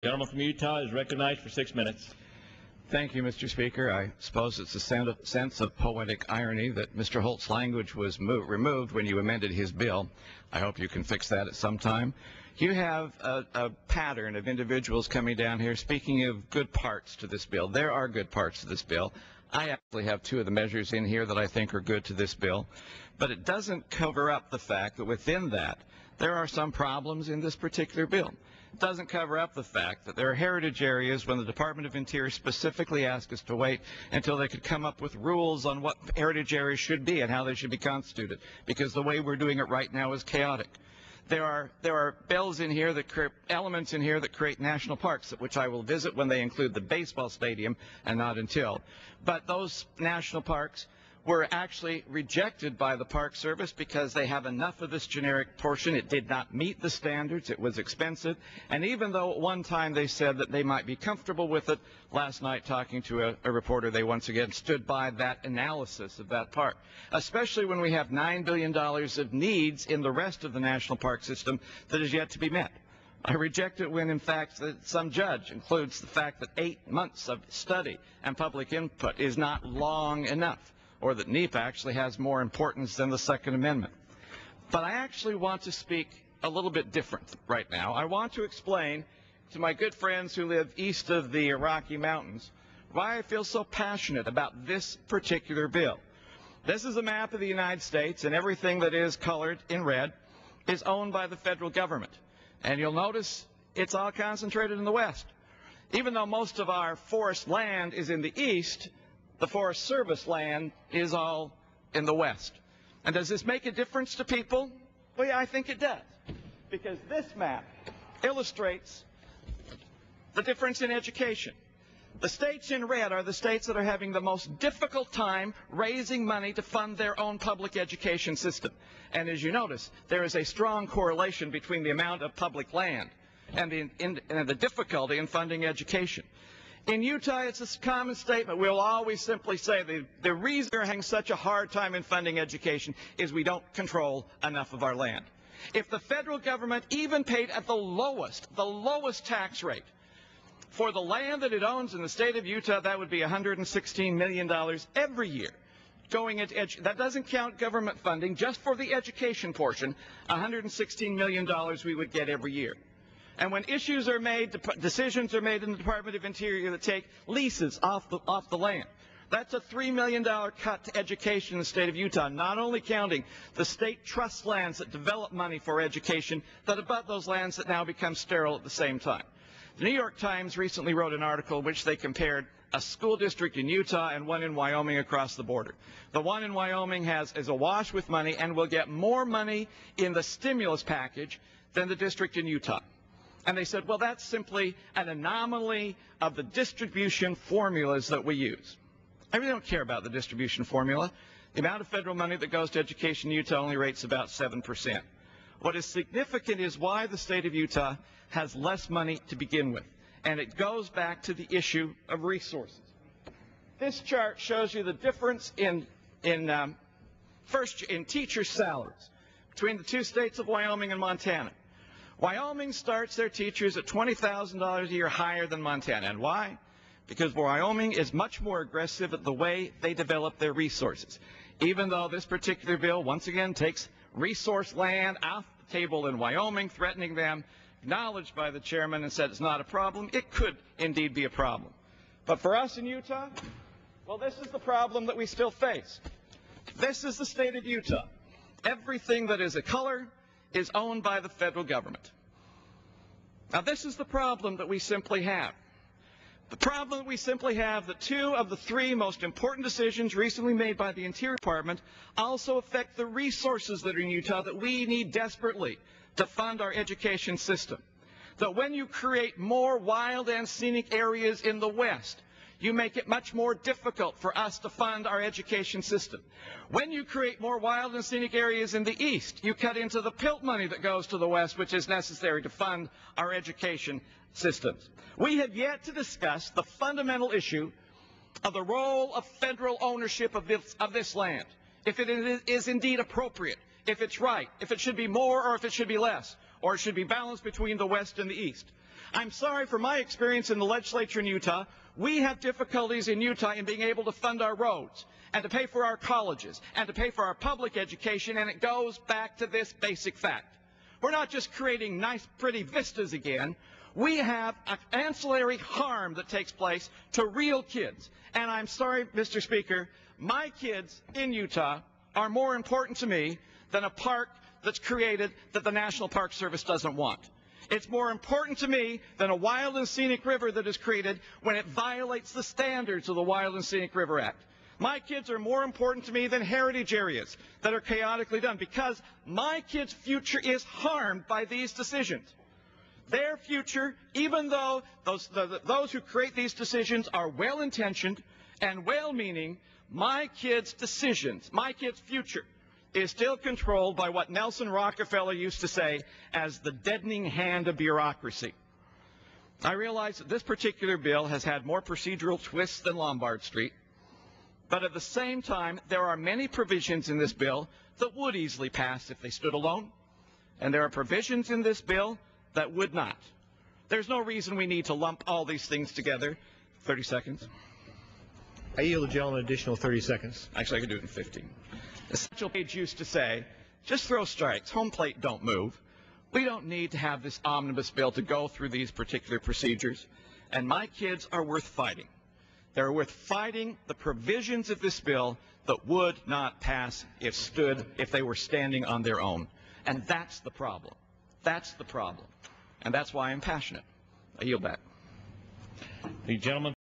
The gentleman from Utah is recognized for 6 minutes. Thank you, Mr. Speaker. I suppose it's a sense of poetic irony that Mr. Holt's language was removed when you amended his bill. I hope you can fix that at some time. You have a pattern of individuals coming down here speaking of good parts to this bill. There are good parts to this bill. I actually have two of the measures in here that I think are good to this bill. But it doesn't cover up the fact that within that, there are some problems in this particular bill. It doesn't cover up the fact that there are heritage areas when the Department of Interior specifically asked us to wait until they could come up with rules on what heritage areas should be and how they should be constituted, because the way we're doing it right now is chaotic. There are bills in here that create elements in here that create national parks, which I will visit when they include the baseball stadium and not until. But those national parks were actually rejected by the Park Service because they have enough of this generic portion. It did not meet the standards. It was expensive. And even though at one time they said that they might be comfortable with it, last night talking to a reporter, they once again stood by that analysis of that park, especially when we have $9 billion of needs in the rest of the national park system that is yet to be met. I reject it when, in fact, some judge includes the fact that 8 months of study and public input is not long enough, or that NEPA actually has more importance than the Second Amendment. But I actually want to speak a little bit different right now. I want to explain to my good friends who live east of the Rocky Mountains why I feel so passionate about this particular bill. This is a map of the United States, and everything that is colored in red is owned by the federal government. And you'll notice it's all concentrated in the west. Even though most of our forest land is in the east, the Forest Service land is all in the west. And does this make a difference to people? Well, yeah, I think it does. Because this map illustrates the difference in education. The states in red are the states that are having the most difficult time raising money to fund their own public education system. And as you notice, there is a strong correlation between the amount of public land and the difficulty in funding education. In Utah, it's a common statement. We'll always simply say the reason we're having such a hard time in funding education is we don't control enough of our land. If the federal government even paid at the lowest tax rate for the land that it owns in the state of Utah, that would be $116 million every year going into education. That doesn't count government funding. Just for the education portion, $116 million we would get every year. And when issues are made, decisions are made in the Department of Interior that take leases off the land, that's a $3 million cut to education in the state of Utah, not only counting the state trust lands that develop money for education, that abut those lands that now become sterile at the same time. The New York Times recently wrote an article in which they compared a school district in Utah and one in Wyoming across the border. The one in Wyoming is awash with money and will get more money in the stimulus package than the district in Utah. And they said, well, that's simply an anomaly of the distribution formulas that we use. I really don't care about the distribution formula. The amount of federal money that goes to education in Utah only rates about 7%. What is significant is why the state of Utah has less money to begin with. And it goes back to the issue of resources. This chart shows you the difference in teacher salaries between the two states of Wyoming and Montana. Wyoming starts their teachers at $20,000 a year higher than Montana. And why? Because Wyoming is much more aggressive at the way they develop their resources. Even though this particular bill, once again, takes resource land off the table in Wyoming, threatening them, acknowledged by the chairman and said it's not a problem, it could indeed be a problem. But for us in Utah, well, this is the problem that we still face. This is the state of Utah. Everything that is a color is owned by the federal government. Now, this is the problem that we simply have. The problem that we simply have that two of the three most important decisions recently made by the Interior Department also affect the resources that are in Utah that we need desperately to fund our education system. That when you create more wild and scenic areas in the West, you make it much more difficult for us to fund our education system. When you create more wild and scenic areas in the East, you cut into the PILT money that goes to the West, which is necessary to fund our education systems. We have yet to discuss the fundamental issue of the role of federal ownership of this land, if it is indeed appropriate, if it's right, if it should be more or if it should be less, or it should be balanced between the West and the East. I'm sorry for my experience in the legislature in Utah. We have difficulties in Utah in being able to fund our roads and to pay for our colleges and to pay for our public education, and it goes back to this basic fact. We're not just creating nice, pretty vistas again. We have an ancillary harm that takes place to real kids. And I'm sorry, Mr. Speaker, my kids in Utah are more important to me than a park that's created that the National Park Service doesn't want. It's more important to me than a wild and scenic river that is created when it violates the standards of the Wild and Scenic River Act. My kids are more important to me than heritage areas that are chaotically done, because my kids' future is harmed by these decisions. Their future, even though those who create these decisions are well-intentioned and well-meaning, my kids' decisions, my kids' future, is still controlled by what Nelson Rockefeller used to say as the deadening hand of bureaucracy. I realize that this particular bill has had more procedural twists than Lombard Street, but at the same time, there are many provisions in this bill that would easily pass if they stood alone, and there are provisions in this bill that would not. There's no reason we need to lump all these things together. 30 seconds. I yield the gentleman an additional 30 seconds. Actually, I could do it in 15. Essential Page used to say, just throw strikes, home plate don't move. We don't need to have this omnibus bill to go through these particular procedures, and my kids are worth fighting. They're worth fighting the provisions of this bill that would not pass if they were standing on their own. And that's the problem. That's the problem. And that's why I'm passionate. I yield back. The gentleman